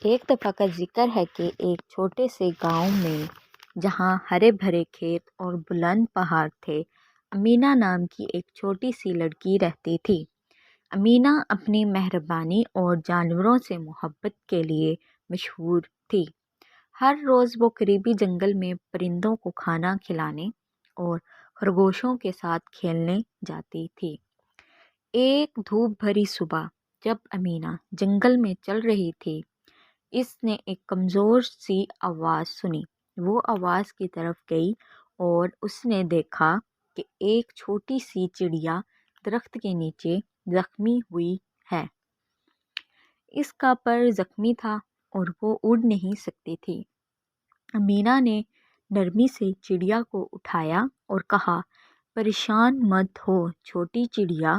ایک دفعہ کا ذکر ہے کہ ایک چھوٹے سے گاؤں میں جہاں ہرے بھرے کھیت اور بلند پہاڑ تھے، امینہ نام کی ایک چھوٹی سی لڑکی رہتی تھی۔ امینہ اپنی مہربانی اور جانوروں سے محبت کے لیے مشہور تھی۔ ہر روز وہ قریبی جنگل میں پرندوں کو کھانا کھلانے اور خرگوشوں کے ساتھ کھیلنے جاتی تھی۔ ایک دھوپ بھری صبح جب امینہ جنگل میں چل رہی تھی، اس نے ایک کمزور سی آواز سنی۔ وہ آواز کی طرف گئی اور اس نے دیکھا کہ ایک چھوٹی سی چڑیا درخت کے نیچے زخمی ہوئی ہے۔ اس کا پر زخمی تھا اور وہ اڑ نہیں سکتی تھی۔ امینہ نے نرمی سے چڑیا کو اٹھایا اور کہا، پریشان مت ہو چھوٹی چڑیا،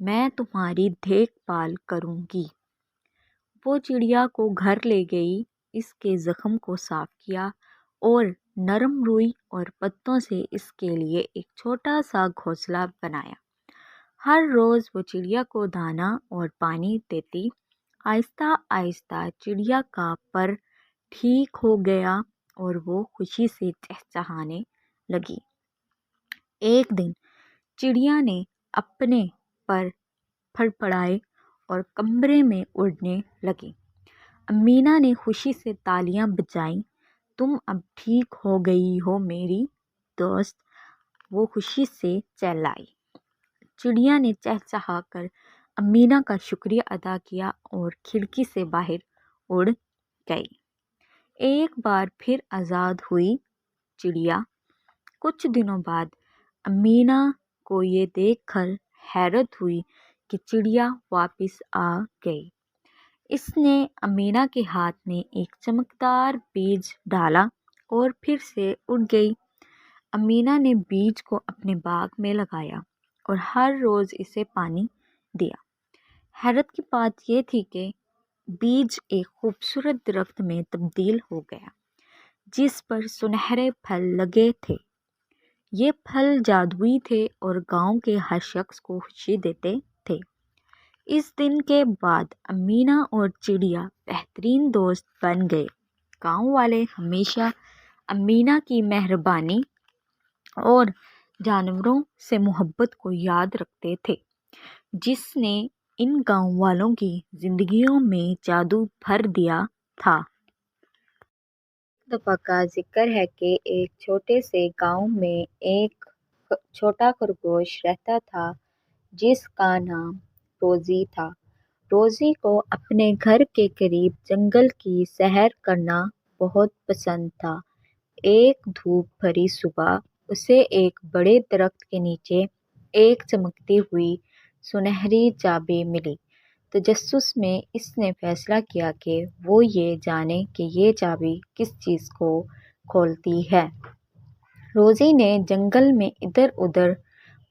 میں تمہاری دیکھ بھال کروں گی۔ وہ چڑیا کو گھر لے گئی، اس کے زخم کو صاف کیا اور نرم روئی اور پتوں سے اس کے لیے ایک چھوٹا سا گھونسلہ بنایا۔ ہر روز وہ چڑیا کو دانا اور پانی دیتی۔ آہستہ آہستہ چڑیا کا پر ٹھیک ہو گیا اور وہ خوشی سے چہچہانے لگی۔ ایک دن چڑیا نے اپنے پر پھڑپڑائے اور کمرے میں اڑنے لگی۔ امینہ نے خوشی سے تالیاں بجائیں، تم اب ٹھیک ہو گئی ہو میری دوست، وہ خوشی سے چہلائی۔ چڑیا نے چہچہا کر امینہ کا شکریہ ادا کیا اور کھڑکی سے باہر اڑ گئی۔ ایک بار پھر آزاد ہوئی چڑیا۔ کچھ دنوں بعد امینہ کو یہ دیکھ کر حیرت ہوئی کہ چڑیا واپس آ گئی۔ اس نے امینہ کے ہاتھ میں ایک چمکدار بیج ڈالا اور پھر سے اڑ گئی۔ امینہ نے بیج کو اپنے باغ میں لگایا اور ہر روز اسے پانی دیا۔ حیرت کی بات یہ تھی کہ بیج ایک خوبصورت درخت میں تبدیل ہو گیا جس پر سنہرے پھل لگے تھے۔ یہ پھل جادوئی تھے اور گاؤں کے ہر شخص کو خوشی دیتے تھے۔ اس دن کے بعد امینہ اور چڑیا بہترین دوست بن گئے۔ گاؤں والے ہمیشہ امینہ کی مہربانی اور جانوروں سے محبت کو یاد رکھتے تھے، جس نے ان گاؤں والوں کی زندگیوں میں جادو بھر دیا تھا۔ ایک دفعہ کا ذکر ہے کہ ایک چھوٹے سے گاؤں میں ایک چھوٹا خرگوش رہتا تھا جس کا نام روزی تھا۔ روزی کو اپنے گھر کے قریب جنگل کی سیر کرنا بہت پسند تھا۔ ایک دھوپ بھری صبح اسے ایک بڑے درخت کے نیچے ایک چمکتی ہوئی سنہری چابی ملی۔ تجسس میں اس نے فیصلہ کیا کہ وہ یہ جانے کہ یہ چابی کس چیز کو کھولتی ہے۔ روزی نے جنگل میں ادھر ادھر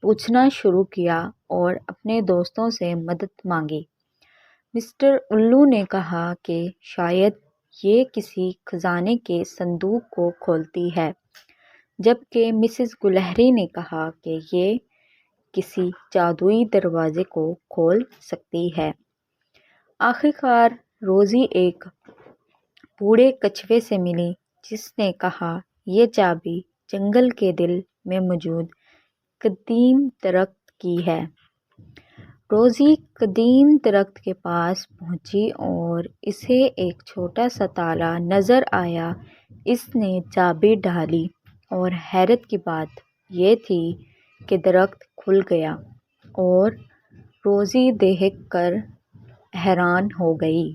پوچھنا شروع کیا اور اپنے دوستوں سے مدد مانگی۔ مسٹر الو نے کہا کہ شاید یہ کسی خزانے کے صندوق کو کھولتی ہے، جبکہ مسز گلہری نے کہا کہ یہ کسی جادوئی دروازے کو کھول سکتی ہے۔ آخرکار روزی ایک بوڑھے کچھوے سے ملی جس نے کہا، یہ چابی جنگل کے دل میں موجود قدیم درخت کی ہے۔ روزی قدیم درخت کے پاس پہنچی اور اسے ایک چھوٹا سا تالا نظر آیا۔ اس نے چابی ڈالی اور حیرت کی بات یہ تھی کہ درخت کھل گیا اور روزی دیکھ کر حیران ہو گئی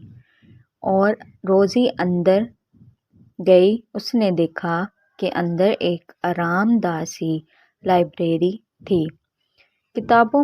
اور روزی اندر گئی۔ اس نے دیکھا کہ اندر ایک آرام دہ سی لائبریری تھی۔ کتابوں